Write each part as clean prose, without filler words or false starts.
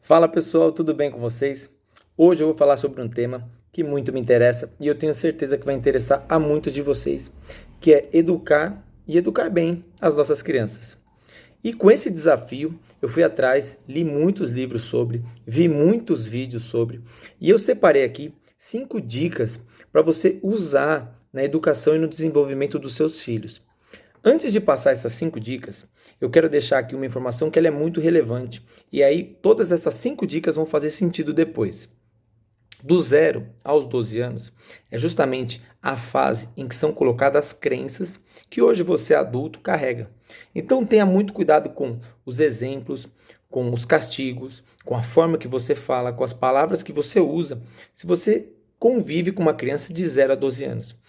Fala pessoal, tudo bem com vocês? Hoje eu vou falar sobre um tema que muito me interessa e eu tenho certeza que vai interessar a muitos de vocês, que é educar e educar bem as nossas crianças. E com esse desafio, eu fui atrás, li muitos livros sobre, vi muitos vídeos sobre, e eu separei aqui 5 dicas para você usar na educação e no desenvolvimento dos seus filhos. Antes de passar essas 5 dicas, eu quero deixar aqui uma informação que ela é muito relevante. E aí, todas essas 5 dicas vão fazer sentido depois. Do 0 aos 12 anos é justamente a fase em que são colocadas as crenças que hoje você adulto carrega. Então tenha muito cuidado com os exemplos, com os castigos, com a forma que você fala, com as palavras que você usa, se você convive com uma criança de 0 a 12 anos.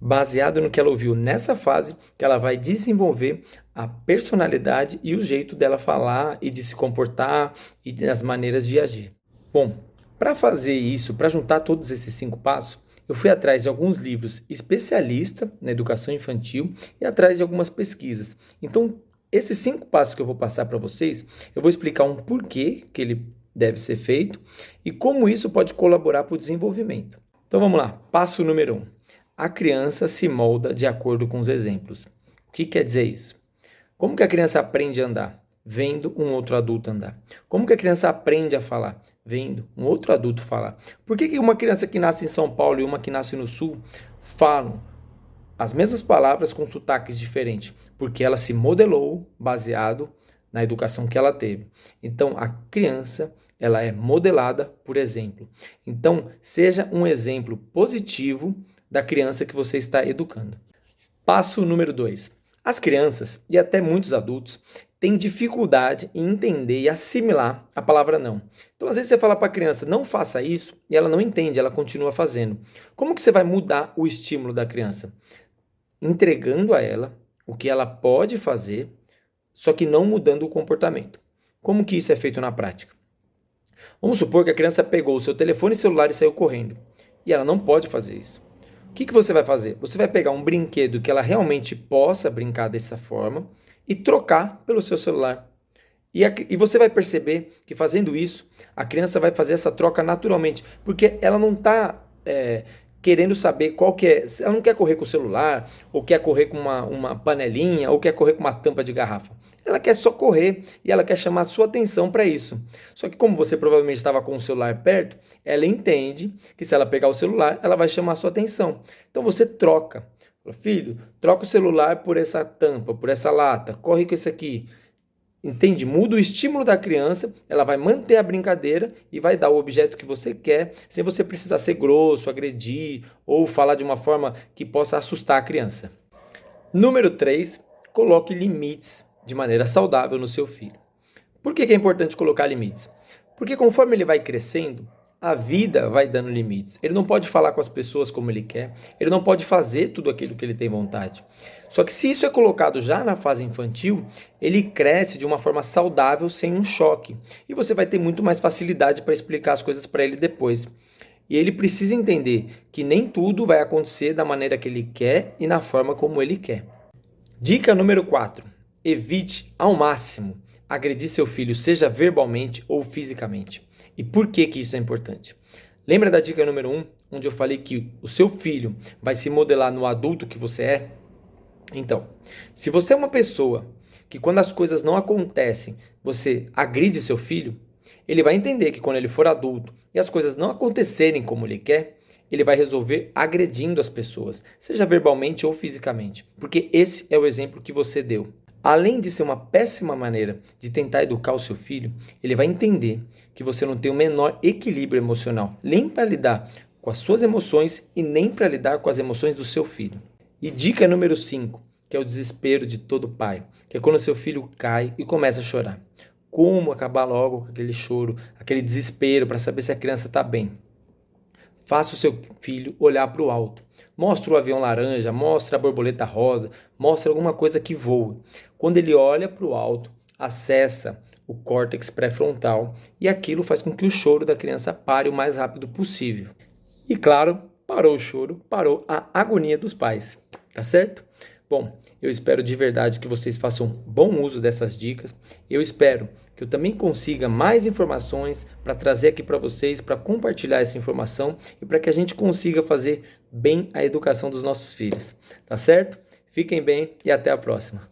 Baseado no que ela ouviu nessa fase, que ela vai desenvolver a personalidade e o jeito dela falar e de se comportar e as maneiras de agir. Bom, para fazer isso, para juntar todos esses 5 passos, eu fui atrás de alguns livros especialistas na educação infantil e atrás de algumas pesquisas. Então, esses 5 passos que eu vou passar para vocês, eu vou explicar um porquê que ele deve ser feito e como isso pode colaborar para o desenvolvimento. Então vamos lá, passo número 1. A criança se molda de acordo com os exemplos. O que quer dizer isso? Como que a criança aprende a andar? Vendo um outro adulto andar. Como que a criança aprende a falar? Vendo um outro adulto falar. Por que uma criança que nasce em São Paulo e uma que nasce no Sul falam as mesmas palavras com sotaques diferentes? Porque ela se modelou baseado na educação que ela teve. Então, a criança, ela é modelada por exemplo. Então, seja um exemplo positivo da criança que você está educando. Passo número 2. As crianças e até muitos adultos têm dificuldade em entender e assimilar a palavra não. Então, às vezes você fala para a criança, não faça isso, e ela não entende, ela continua fazendo. Como que você vai mudar o estímulo da criança? Entregando a ela o que ela pode fazer, só que não mudando o comportamento. Como que isso é feito na prática? Vamos supor que a criança pegou o seu telefone celular e saiu correndo. E ela não pode fazer isso. O que você vai fazer? Você vai pegar um brinquedo que ela realmente possa brincar dessa forma e trocar pelo seu celular. E você vai perceber que fazendo isso, a criança vai fazer essa troca naturalmente, porque ela não está querendo saber qual que é. Ela não quer correr com o celular, ou quer correr com uma panelinha, ou quer correr com uma tampa de garrafa. Ela quer só correr e ela quer chamar a sua atenção para isso. Só que como você provavelmente estava com o celular perto, ela entende que se ela pegar o celular, ela vai chamar a sua atenção. Então você troca. Filho, troca o celular por essa tampa, por essa lata, corre com esse aqui. Entende? Muda o estímulo da criança, ela vai manter a brincadeira e vai dar o objeto que você quer, sem você precisar ser grosso, agredir ou falar de uma forma que possa assustar a criança. Número 3, coloque limites de maneira saudável no seu filho. Por que é importante colocar limites? Porque conforme ele vai crescendo, a vida vai dando limites. Ele não pode falar com as pessoas como ele quer, ele não pode fazer tudo aquilo que ele tem vontade. Só que se isso é colocado já na fase infantil, ele cresce de uma forma saudável, sem um choque. E você vai ter muito mais facilidade para explicar as coisas para ele depois. E ele precisa entender que nem tudo vai acontecer da maneira que ele quer e na forma como ele quer. Dica número 4. Evite ao máximo agredir seu filho, seja verbalmente ou fisicamente. E por que isso é importante? Lembra da dica número 1, onde eu falei que o seu filho vai se modelar no adulto que você é? Então, se você é uma pessoa que quando as coisas não acontecem, você agride seu filho, ele vai entender que quando ele for adulto e as coisas não acontecerem como ele quer, ele vai resolver agredindo as pessoas, seja verbalmente ou fisicamente, porque esse é o exemplo que você deu. Além de ser uma péssima maneira de tentar educar o seu filho, ele vai entender que você não tem o menor equilíbrio emocional, nem para lidar com as suas emoções e nem para lidar com as emoções do seu filho. E dica número 5, que é o desespero de todo pai, que é quando seu filho cai e começa a chorar. Como acabar logo com aquele choro, aquele desespero para saber se a criança está bem? Faça o seu filho olhar para o alto. Mostra o avião laranja, mostra a borboleta rosa, mostra alguma coisa que voa. Quando ele olha para o alto, acessa o córtex pré-frontal e aquilo faz com que o choro da criança pare o mais rápido possível. E claro, parou o choro, parou a agonia dos pais, tá certo? Bom, eu espero de verdade que vocês façam bom uso dessas dicas. Eu espero que eu também consiga mais informações para trazer aqui para vocês, para compartilhar essa informação e para que a gente consiga fazer bem a educação dos nossos filhos. Tá certo? Fiquem bem e até a próxima.